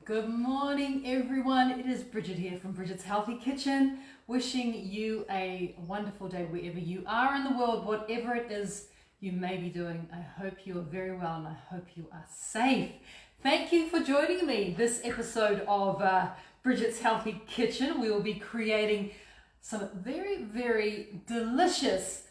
Good morning, everyone. It is Bridget here from Bridget's Healthy Kitchen, wishing you a wonderful day wherever you are in the world, whatever it is you may be doing. I hope you are very well and I hope you are safe. Thank you for joining me this episode of Bridget's Healthy Kitchen. We will be creating some very, very delicious,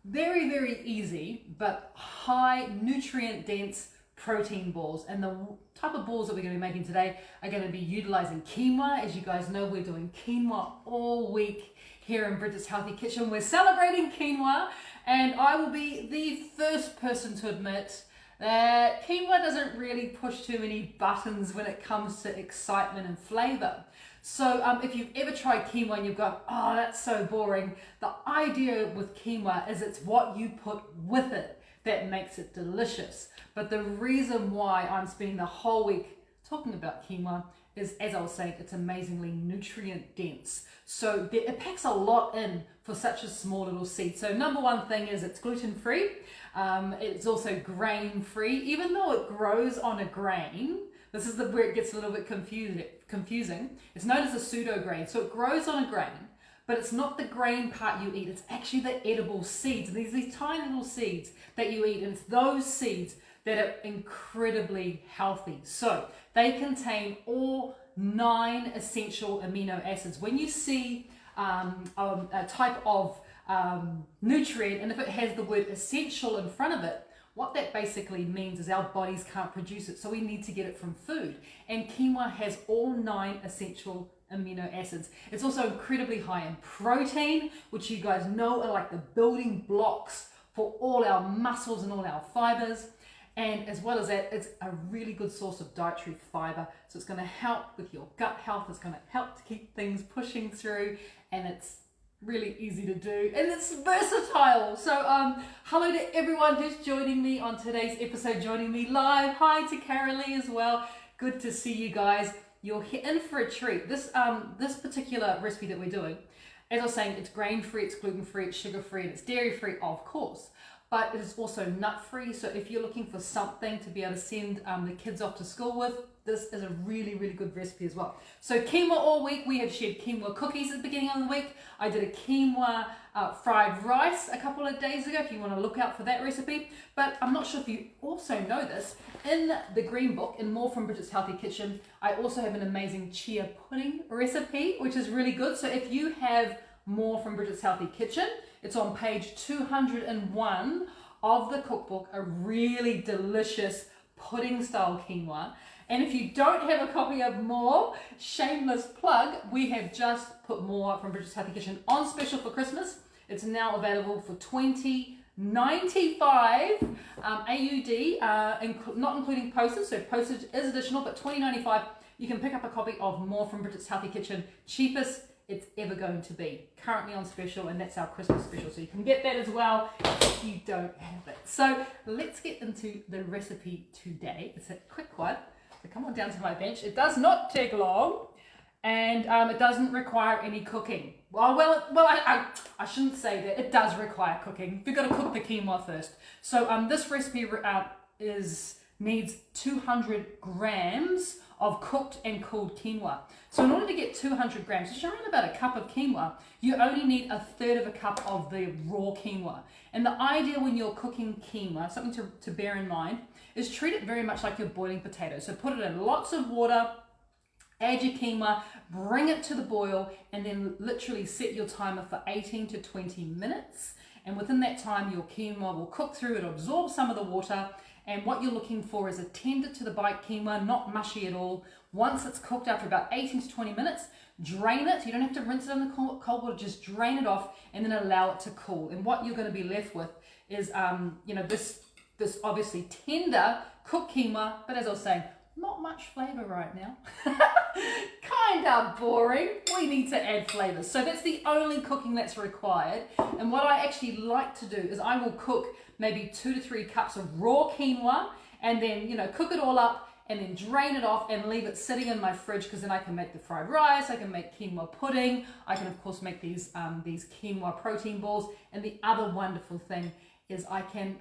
very, very easy, but high nutrient dense protein balls. And the type of balls that we're going to be making today are going to be utilizing quinoa. As you guys know, we're doing quinoa all week here in Bridget's Healthy Kitchen. We're celebrating quinoa, and I will be the first person to admit that quinoa doesn't really push too many buttons when it comes to excitement and flavor. So if you've ever tried quinoa and you've gone, oh, that's so boring, the idea with quinoa is it's what you put with it that makes it delicious. But the reason why I'm spending the whole week talking about quinoa is, as I was saying, it's amazingly nutrient dense. So it packs a lot in for such a small little seed. So number one thing is it's gluten free. It's also grain free. Even though it grows on a grain, this is where it gets a little bit confusing. It's known as a pseudo grain. So it grows on a grain, but it's not the grain part you eat. It's actually the edible seeds. And these tiny little seeds that you eat, and it's those seeds that are incredibly healthy. So they contain all 9 essential amino acids. When you see a type of nutrient, and if it has the word essential in front of it, what that basically means is our bodies can't produce it, so we need to get it from food. And quinoa has all 9 essential amino acids. It's also incredibly high in protein, which you guys know are like the building blocks for all our muscles and all our fibers. And as well as that, it's a really good source of dietary fiber. So it's going to help with your gut health. It's going to help to keep things pushing through. And it's really easy to do. And it's versatile. So hello to everyone who's joining me on today's episode, joining me live. Hi to Carolee as well. Good to see you guys. You're in for a treat. This particular recipe that we're doing, as I was saying, it's grain-free, it's gluten-free, it's sugar-free, and it's dairy-free, of course. But it is also nut-free, so if you're looking for something to be able to send the kids off to school with, this is a really, really good recipe as well. So quinoa all week, we have shared quinoa cookies at the beginning of the week. I did a quinoa fried rice a couple of days ago, if you want to look out for that recipe. But I'm not sure if you also know this, in the green book, in More from Bridget's Healthy Kitchen, I also have an amazing chia pudding recipe, which is really good. So if you have More from Bridget's Healthy Kitchen, it's on page 201 of the cookbook, a really delicious pudding style quinoa. And if you don't have a copy of More, shameless plug, we have just put More from Bridget's Healthy Kitchen on special for Christmas. It's now available for $20.95 AUD, not including postage, so postage is additional, but $20.95. You can pick up a copy of More from Bridget's Healthy Kitchen, cheapest it's ever going to be, currently on special, and that's our Christmas special, so you can get that as well if you don't have it. So let's get into the recipe today. It's a quick one, so come on down to my bench. It does not take long, and it doesn't require any cooking. I shouldn't say that. It does require cooking. You've got to cook the quinoa first. So this recipe needs 200 grams of cooked and cooled quinoa. So in order to get 200 grams, which is around about a cup of quinoa, you only need 1/3 of a cup of the raw quinoa. And the idea when you're cooking quinoa, something to bear in mind, is treat it very much like you're boiling potatoes. So put it in lots of water, add your quinoa, bring it to the boil, and then literally set your timer for 18 to 20 minutes. And within that time, your quinoa will cook through, it'll absorb some of the water. And what you're looking for is a tender to the bite quinoa, not mushy at all. Once it's cooked after about 18 to 20 minutes, drain it. You don't have to rinse it in the cold water, just drain it off and then allow it to cool. And what you're going to be left with is, this obviously tender cooked quinoa, but as I was saying, not much flavor right now. Kind of boring. We need to add flavors. So that's the only cooking that's required. And what I actually like to do is I will cook maybe 2 to 3 cups of raw quinoa and then, cook it all up and then drain it off and leave it sitting in my fridge, because then I can make the fried rice, I can make quinoa pudding, I can of course make these quinoa protein balls, and the other wonderful thing is I can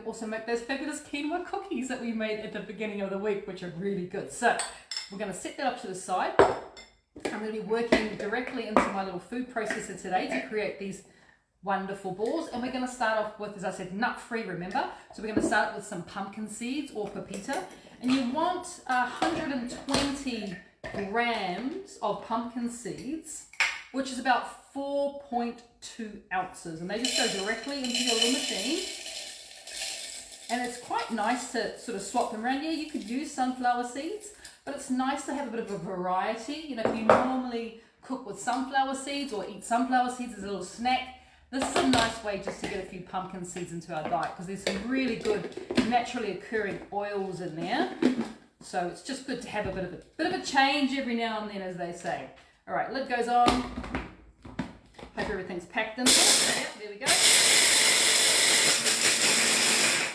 also make those fabulous quinoa cookies that we made at the beginning of the week, which are really good. So we're going to set that up to the side. I'm going to be working directly into my little food processor today to create these wonderful balls, and we're going to start off with, as I said, nut-free, remember? So we're going to start with some pumpkin seeds or pepita, and you want 120 grams of pumpkin seeds, which is about 4.2 ounces, and they just go directly into your little machine. And it's quite nice to sort of swap them around. Yeah, you could use sunflower seeds, but it's nice to have a bit of a variety. You know, if you normally cook with sunflower seeds or eat sunflower seeds as a little snack, this is a nice way just to get a few pumpkin seeds into our diet, because there's some really good naturally occurring oils in there. So it's just good to have a bit of a change every now and then, as they say. All right, lid goes on. Hope everything's packed in there. Yep, there we go.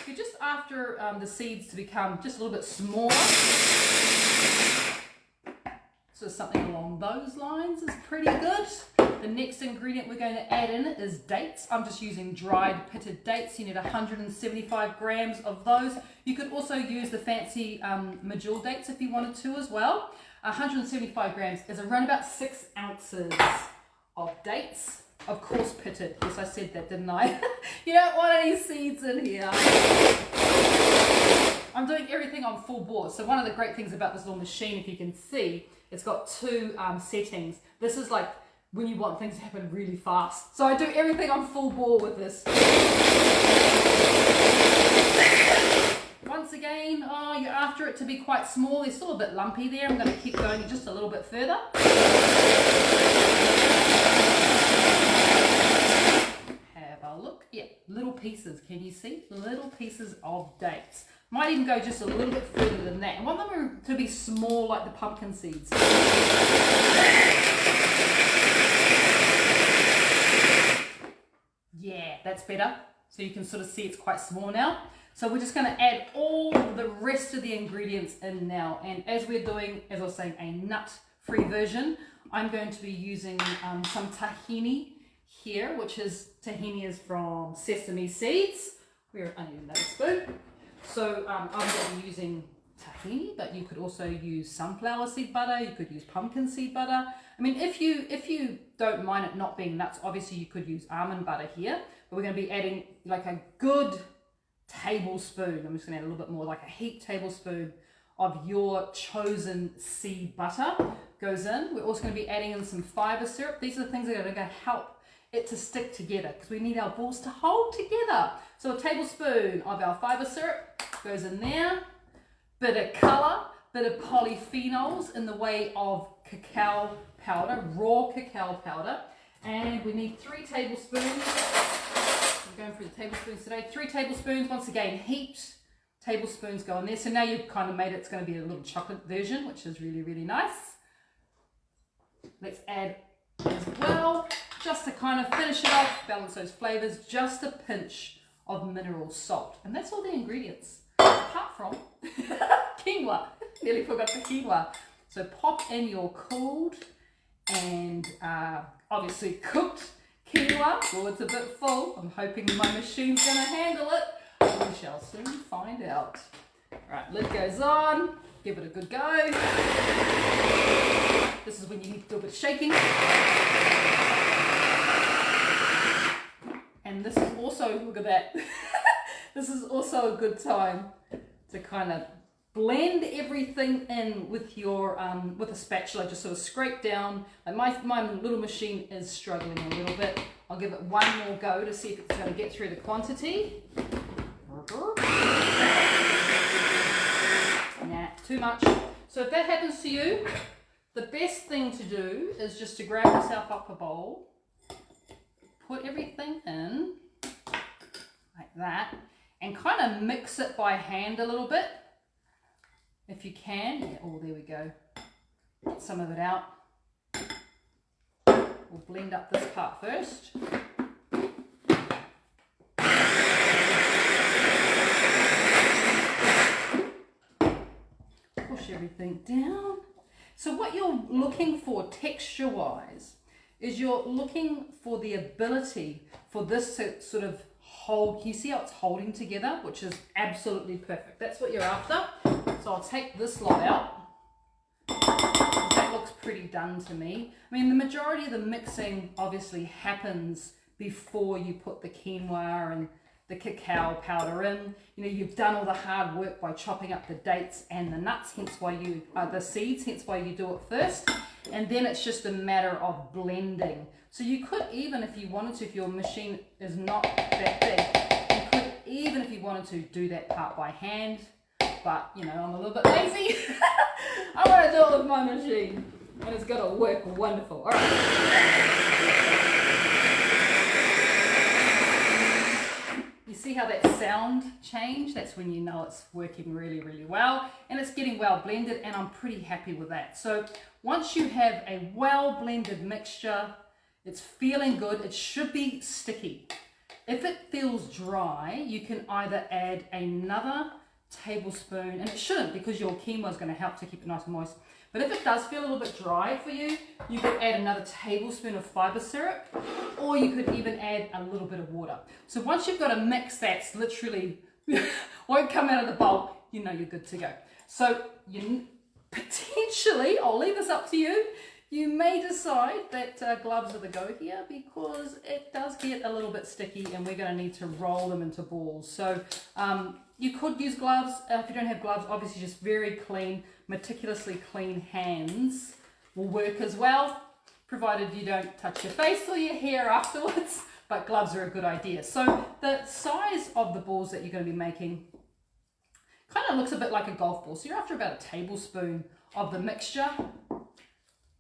You're just after the seeds to become just a little bit smaller. So something along those lines is pretty good. The next ingredient we're going to add in is dates. I'm just using dried pitted dates. You need 175 grams of those. You could also use the fancy medjool dates if you wanted to as well. 175 grams is around about 6 ounces of dates. Of course pitted. Yes, I said that, didn't I? You don't want any seeds in here. I'm doing everything on full bore. So one of the great things about this little machine, if you can see, it's got two settings. This is like when you want things to happen really fast. So I do everything on full bore with this. Once again, you're after it to be quite small. They're still a bit lumpy there. I'm going to keep going just a little bit further. Have a look. Yeah, little pieces. Can you see? Little pieces of dates. Might even go just a little bit further than that. I want them to be small like the pumpkin seeds. Yeah, that's better. So you can sort of see it's quite small now. So we're just going to add all the rest of the ingredients in now. And as we're doing, as I was saying, a nut-free version, I'm going to be using some tahini here, which is, tahini is from sesame seeds. I need another spoon. So I'm going to be using tahini, but you could also use sunflower seed butter. You could use pumpkin seed butter. I mean, if you don't mind it not being nuts, obviously you could use almond butter here. But we're going to be adding like a good tablespoon. I'm just going to add a little bit more, like a heaped tablespoon of your chosen seed butter goes in. We're also going to be adding in some fiber syrup. These are the things that are going to help it to stick together, because we need our balls to hold together. So a tablespoon of our fiber syrup goes in there. Bit of colour, bit of polyphenols in the way of cacao powder, raw cacao powder. And we need 3 tablespoons. I'm going through the tablespoons today. 3 tablespoons, once again, heaped tablespoons go in there. So now you've kind of made it, it's going to be a little chocolate version, which is really, really nice. Let's add as well, just to kind of finish it off, balance those flavours, just a pinch of mineral salt. And that's all the ingredients, apart from quinoa. Nearly forgot the quinoa. So pop in your cooled and obviously cooked quinoa. Oh, it's a bit full. I'm hoping my machine's going to handle it. We shall soon find out. All right, lid goes on. Give it a good go. This is when you need to do a bit of shaking. And this is also, look at that. This is also a good time to kind of blend everything in with your with a spatula. Just sort of scrape down. Like my little machine is struggling a little bit. I'll give it one more go to see if it's going to get through the quantity. Nah, too much. So if that happens to you, the best thing to do is just to grab yourself up a bowl, put everything in like that, and kind of mix it by hand a little bit. If you can. Yeah, oh, there we go. Get some of it out. We'll blend up this part first. Push everything down. So what you're looking for texture-wise is you're looking for the ability for this to sort of hold. You see how it's holding together, which is absolutely perfect. That's what you're after. So I'll take this lot out. pretty done to me. I mean, the majority of the mixing obviously happens before you put the quinoa and the cacao powder in. You know, you've done all the hard work by chopping up the dates and the nuts, hence why you, the seeds, hence why you do it first. And then it's just a matter of blending. So you could even, if you wanted to, if your machine is not that big, you could even, if you wanted to, do that part by hand. But, you know, I'm a little bit lazy. I want to do it with my machine. And it's going to work wonderful. All right. You see how that sound changed? That's when you know it's working really, really well. And it's getting well blended, and I'm pretty happy with that. So once you have a well blended mixture, it's feeling good. It should be sticky. If it feels dry, you can either add another tablespoon, and it shouldn't, because your quinoa is going to help to keep it nice and moist. But if it does feel a little bit dry for you, you could add another tablespoon of fiber syrup, or you could even add a little bit of water. So once you've got a mix that's literally won't come out of the bowl, you know you're good to go. So you potentially, I'll leave this up to you, you may decide that gloves are the go here, because it does get a little bit sticky and we're going to need to roll them into balls. So you could use gloves. If you don't have gloves, obviously just very clean, meticulously clean hands will work as well, provided you don't touch your face or your hair afterwards, but gloves are a good idea. So the size of the balls that you're going to be making kind of looks a bit like a golf ball. So you're after about a tablespoon of the mixture.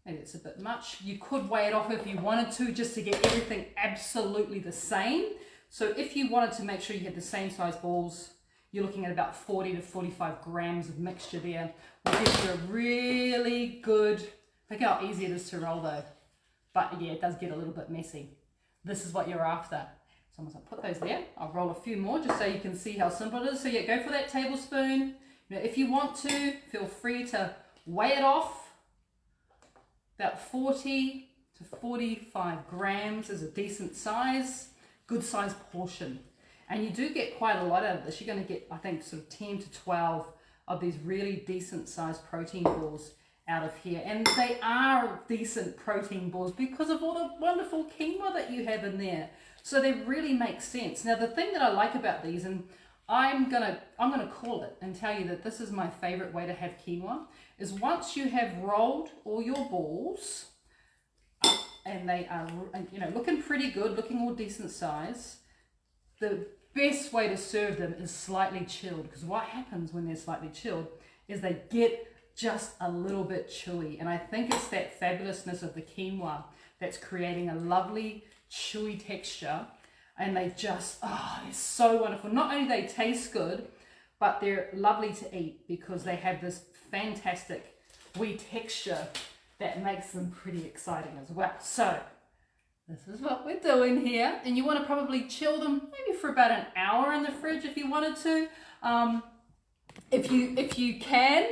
Maybe it's a bit much. You could weigh it off if you wanted to, just to get everything absolutely the same. So if you wanted to make sure you had the same size balls, you're looking at about 40 to 45 grams of mixture there, will give you a really good, look how easy it is to roll though. But yeah, it does get a little bit messy. This is what you're after. So I'm going to put those there. I'll roll a few more just so you can see how simple it is. So yeah, go for that tablespoon. You know, if you want to, feel free to weigh it off. About 40 to 45 grams is a decent size, good size portion. And you do get quite a lot out of this. You're going to get, I think, sort of 10 to 12 of these really decent sized protein balls out of here. And they are decent protein balls because of all the wonderful quinoa that you have in there. So they really make sense. Now, the thing that I like about these, and I'm gonna call it and tell you that this is my favorite way to have quinoa, is once you have rolled all your balls and they are, you know, looking pretty good, looking all decent size, the best way to serve them is slightly chilled, because what happens when they're slightly chilled is they get just a little bit chewy, and I think it's that fabulousness of the quinoa that's creating a lovely chewy texture. And they just, oh, they're so wonderful. Not only do they taste good, but they're lovely to eat because they have this fantastic wee texture that makes them pretty exciting as well. So this is what we're doing here. And you want to probably chill them maybe for about an hour in the fridge if you wanted to. If you can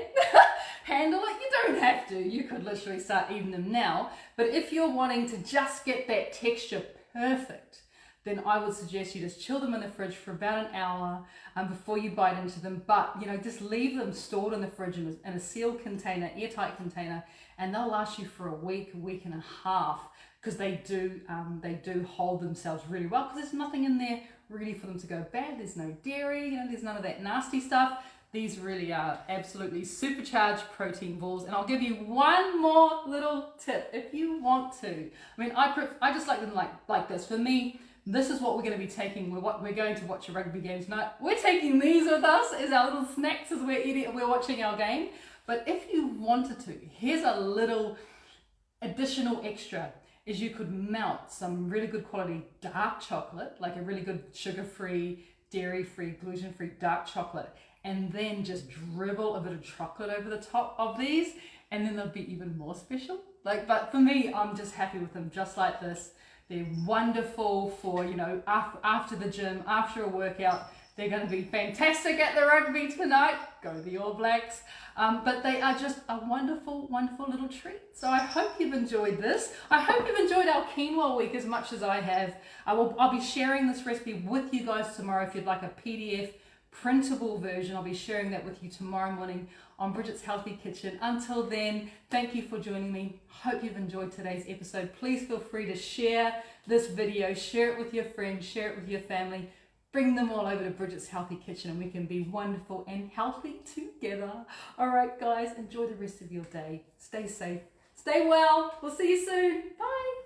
handle it, you don't have to. You could literally start eating them now. But if you're wanting to just get that texture perfect, then I would suggest you just chill them in the fridge for about an hour before you bite into them. But, you know, just leave them stored in the fridge in a sealed container, airtight container, and they'll last you for a week and a half, because they do hold themselves really well, because there's nothing in there really for them to go bad. There's no dairy, you know, there's none of that nasty stuff. These really are absolutely supercharged protein balls. And I'll give you one more little tip if you want to. I mean, I just like them like this. For me, this is what we're going to be taking. We're going to watch a rugby game tonight. We're taking these with us as our little snacks as we're eating and we're watching our game. But if you wanted to, here's a little additional extra, is you could melt some really good quality dark chocolate, like a really good sugar-free, dairy-free, gluten-free dark chocolate, and then just dribble a bit of chocolate over the top of these, and then they'll be even more special. But for me, I'm just happy with them just like this. They're wonderful for, you know, after the gym, after a workout. They're going to be fantastic at the rugby tonight. Go the All Blacks. But they are just a wonderful, wonderful little treat. So I hope you've enjoyed this. I hope you've enjoyed our quinoa week as much as I have. I'll be sharing this recipe with you guys tomorrow. If you'd like a PDF printable version, I'll be sharing that with you tomorrow morning on Bridget's Healthy Kitchen. Until then, thank you for joining me. Hope you've enjoyed today's episode. Please feel free to share this video, share it with your friends, share it with your family. Bring them all over to Bridget's Healthy Kitchen and we can be wonderful and healthy together. All right, guys, enjoy the rest of your day. Stay safe. Stay well. We'll see you soon. Bye.